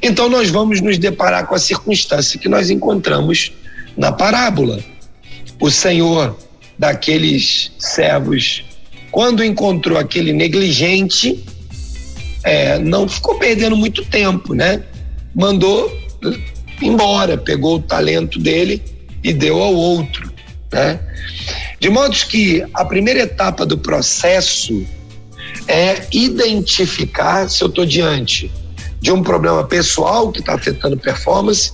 Então nós vamos nos deparar com a circunstância que nós encontramos na parábola. O Senhor daqueles servos, quando encontrou aquele negligente, não ficou perdendo muito tempo, né? Mandou embora, pegou o talento dele e deu ao outro, né? De modo que a primeira etapa do processo é identificar se eu estou diante de um problema pessoal que está afetando performance,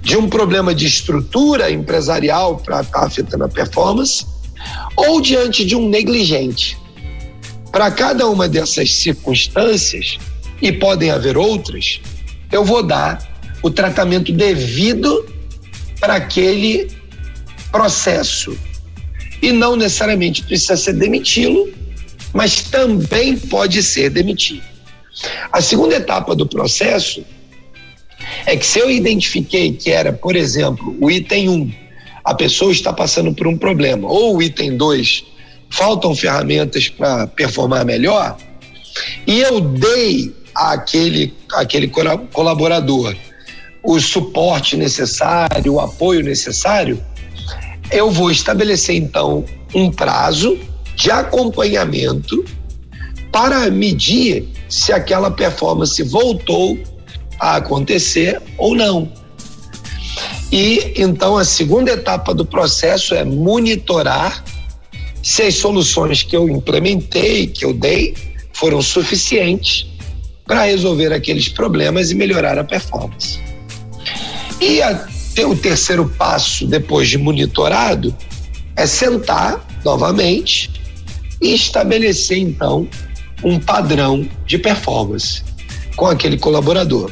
de um problema de estrutura empresarial para estar afetando a performance, ou diante de um negligente. Para cada uma dessas circunstâncias, e podem haver outras, eu vou dar o tratamento devido para aquele processo. E não necessariamente precisa ser demiti-lo, mas também pode ser demitido. A segunda etapa do processo é que, se eu identifiquei que era, por exemplo, o item 1, a pessoa está passando por um problema, ou o item 2, faltam ferramentas para performar melhor, e eu dei àquele colaborador o suporte necessário, o apoio necessário, eu vou estabelecer então um prazo de acompanhamento para medir se aquela performance voltou a acontecer ou não. E então a segunda etapa do processo é monitorar se as soluções que eu implementei, que eu dei, foram suficientes para resolver aqueles problemas e melhorar a performance. E o terceiro passo, depois de monitorado, é sentar novamente e estabelecer então um padrão de performance com aquele colaborador.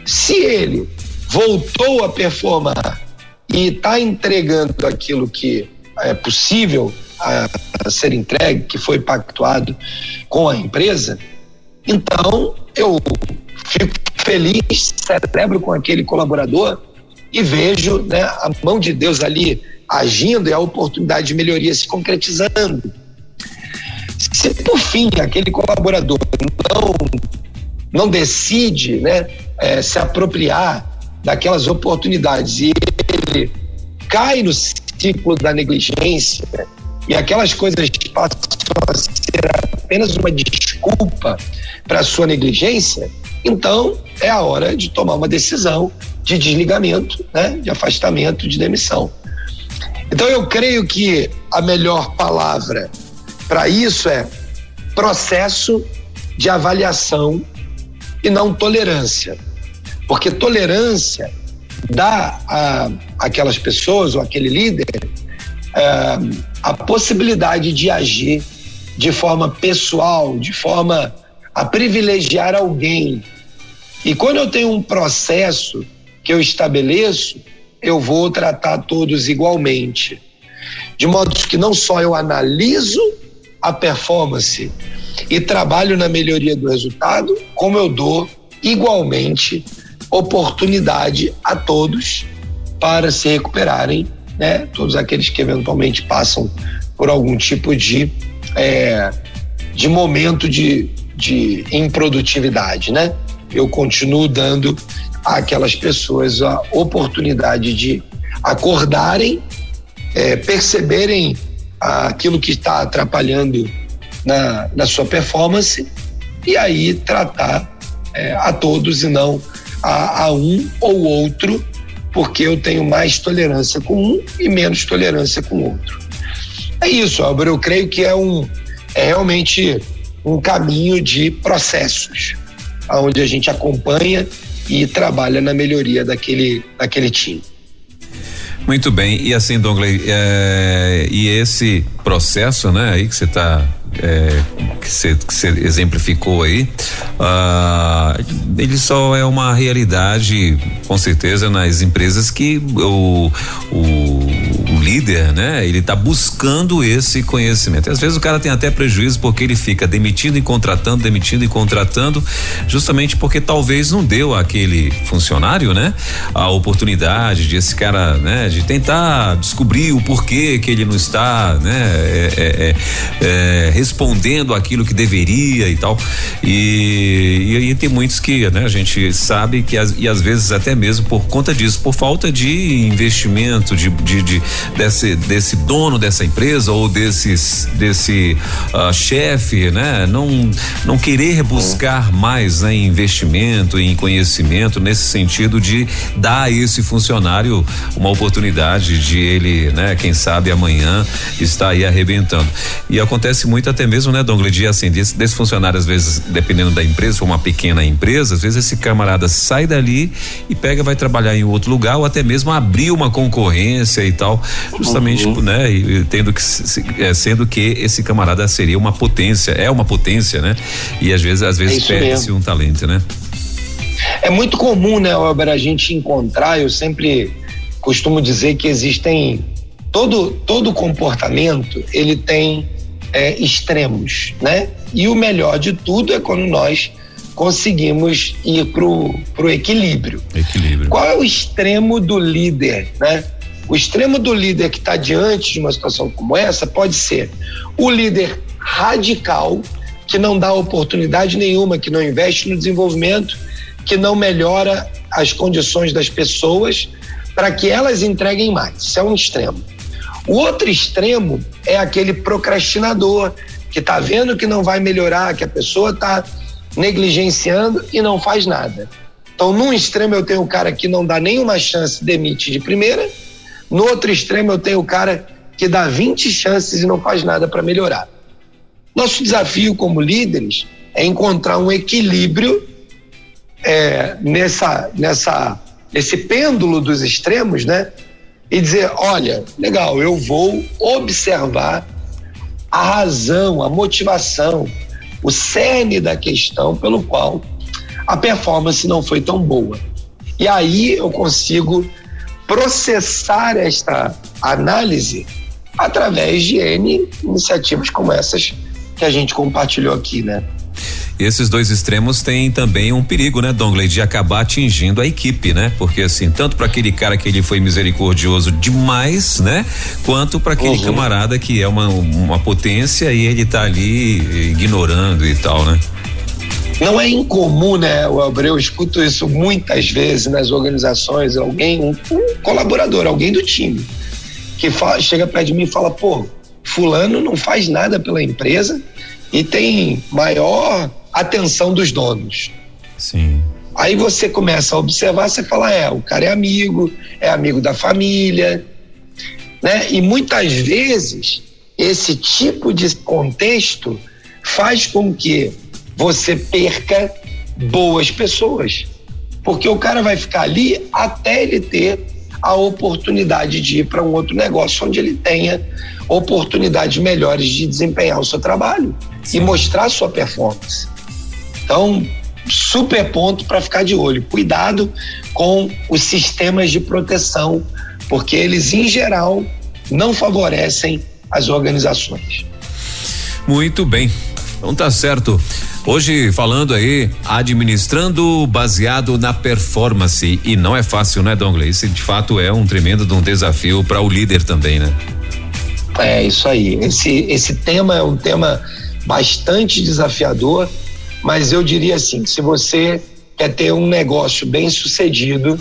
Se ele voltou a performar e está entregando aquilo que é possível a ser entregue, que foi pactuado com a empresa, então eu fico feliz, celebro com aquele colaborador e vejo, né, a mão de Deus ali agindo e a oportunidade de melhoria se concretizando. Se por fim aquele colaborador não decide, né, se apropriar daquelas oportunidades e ele cai no ciclo da negligência e aquelas coisas passam a ser apenas uma desculpa para a sua negligência, então é a hora de tomar uma decisão de desligamento, né, de afastamento, de demissão. Então eu creio que a melhor palavra para isso é processo de avaliação e não tolerância, porque tolerância dá àquelas pessoas ou àquele líder a possibilidade de agir de forma pessoal, de forma a privilegiar alguém. E quando eu tenho um processo que eu estabeleço, eu vou tratar todos igualmente, de modo que não só eu analiso a performance e trabalho na melhoria do resultado, como eu dou igualmente oportunidade a todos para se recuperarem, né? Todos aqueles que eventualmente passam por algum tipo de momento de improdutividade, né? Eu continuo dando àquelas pessoas a oportunidade de acordarem, perceberem aquilo que está atrapalhando na sua performance e aí tratar a todos e não a um ou outro, porque eu tenho mais tolerância com um e menos tolerância com o outro. É isso, Álvaro, eu creio que é realmente um caminho de processos, onde a gente acompanha e trabalha na melhoria daquele time. Muito bem, e assim, Dongley, e esse processo, né, aí que você está que você exemplificou aí, ele só é uma realidade, com certeza, nas empresas que o líder, né, ele tá buscando esse conhecimento. E às vezes o cara tem até prejuízo porque ele fica demitindo e contratando, justamente porque talvez não deu àquele funcionário, né, a oportunidade de esse cara, né, de tentar descobrir o porquê que ele não está, né, respondendo aquilo que deveria e tal. E tem muitos que, né, a gente sabe que e às vezes até mesmo por conta disso, por falta de investimento desse dono dessa empresa ou desse chefe, né, não querer buscar mais, né, investimento, em conhecimento, nesse sentido de dar a esse funcionário uma oportunidade de ele, né, quem sabe amanhã estar aí arrebentando. E acontece muito até mesmo, né, Dongley, de assim, desse funcionário, às vezes, dependendo da empresa, se for uma pequena empresa, às vezes esse camarada sai dali e vai trabalhar em outro lugar ou até mesmo abrir uma concorrência e tal, justamente, né, sendo que esse camarada seria uma potência, né? E às vezes perde-se um talento, né? É muito comum, né, Elber, a gente encontrar, eu sempre costumo dizer que existem, todo comportamento, ele tem extremos, né? E o melhor de tudo é quando nós conseguimos ir pro equilíbrio. Qual é o extremo do líder, né? O extremo do líder que está diante de uma situação como essa pode ser o líder radical, que não dá oportunidade nenhuma, que não investe no desenvolvimento, que não melhora as condições das pessoas para que elas entreguem mais. Isso é um extremo. O outro extremo é aquele procrastinador, que está vendo que não vai melhorar, que a pessoa está negligenciando e não faz nada. Então, num extremo eu tenho o cara que não dá nenhuma chance, demite de primeira. No outro extremo eu tenho o cara que dá 20 chances e não faz nada para melhorar. Nosso desafio como líderes é encontrar um equilíbrio nesse pêndulo dos extremos, né? E dizer, olha, legal, eu vou observar a razão, a motivação, o cerne da questão pelo qual a performance não foi tão boa. E aí eu consigo processar esta análise através de N iniciativas como essas que a gente compartilhou aqui, né? Esses dois extremos têm também um perigo, né, Dongley, de acabar atingindo a equipe, né? Porque assim, tanto para aquele cara que ele foi misericordioso demais, né? Quanto para aquele camarada que é uma potência e ele tá ali ignorando e tal, né? Não é incomum, né, Welber? Eu escuto isso muitas vezes nas organizações, um colaborador, alguém do time, que chega perto de mim e fala, pô, fulano não faz nada pela empresa e tem maior atenção dos donos. Sim. Aí você começa a observar, você fala, o cara é amigo da família, né? E muitas vezes esse tipo de contexto faz com que você perca boas pessoas, porque o cara vai ficar ali até ele ter a oportunidade de ir para um outro negócio onde ele tenha oportunidades melhores de desempenhar o seu trabalho. Sim. E mostrar a sua performance. Então, super ponto para ficar de olho. Cuidado com os sistemas de proteção, porque eles, em geral, não favorecem as organizações. Muito bem. Então tá certo. Hoje falando aí, administrando baseado na performance, e não é fácil, né, Dongley? Esse de fato é um tremendo de um desafio para o líder também, né? É isso aí. Esse tema é um tema bastante desafiador, mas eu diria assim, se você quer ter um negócio bem sucedido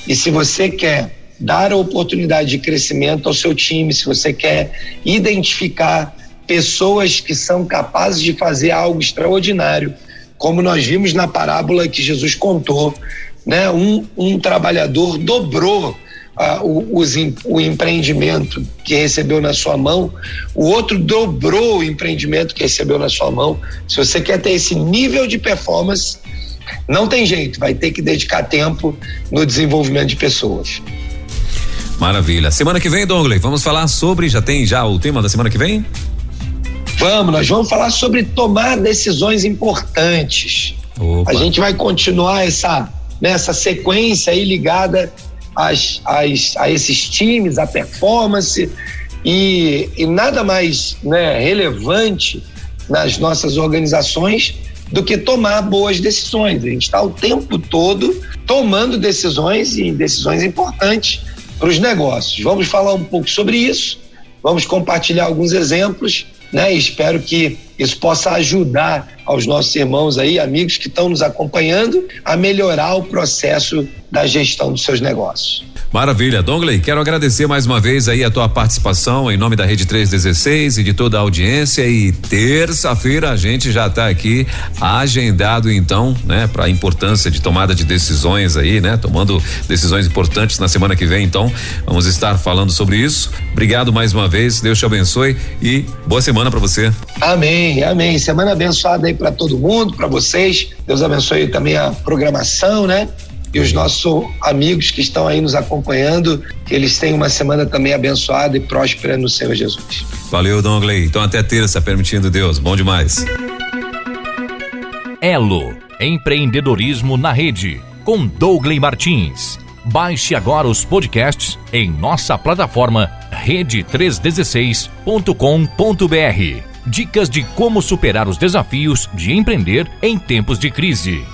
e se você quer dar a oportunidade de crescimento ao seu time, se você quer identificar pessoas que são capazes de fazer algo extraordinário, como nós vimos na parábola que Jesus contou, né? Um trabalhador dobrou o empreendimento que recebeu na sua mão, o outro dobrou o empreendimento que recebeu na sua mão. Se você quer ter esse nível de performance, não tem jeito, vai ter que dedicar tempo no desenvolvimento de pessoas. Maravilha. Semana que vem, Dongley, vamos falar sobre, já tem o tema da semana que vem? Nós vamos falar sobre tomar decisões importantes. Opa. A gente vai continuar nessa sequência aí ligada a esses times, a performance e nada mais, né, relevante nas nossas organizações do que tomar boas decisões. A gente está o tempo todo tomando decisões e decisões importantes para os negócios. Vamos falar um pouco sobre isso, vamos compartilhar alguns exemplos, né? Espero que isso possa ajudar aos nossos irmãos aí, amigos que estão nos acompanhando, a melhorar o processo da gestão dos seus negócios. Maravilha, Dongley, quero agradecer mais uma vez aí a tua participação em nome da Rede 316 e de toda a audiência, e terça-feira a gente já está aqui agendado então, né, para a importância de tomada de decisões aí, né, tomando decisões importantes na semana que vem, então vamos estar falando sobre isso. Obrigado mais uma vez, Deus te abençoe e boa semana para você. Amém, amém. Semana abençoada aí para todo mundo, para vocês. Deus abençoe também a programação, né? E os nossos amigos que estão aí nos acompanhando, que eles tenham uma semana também abençoada e próspera no Senhor Jesus. Valeu, Dongley. Então até terça, permitindo Deus. Bom demais. Elo, empreendedorismo na rede, com Douglas Martins. Baixe agora os podcasts em nossa plataforma rede316.com.br. Dicas de como superar os desafios de empreender em tempos de crise.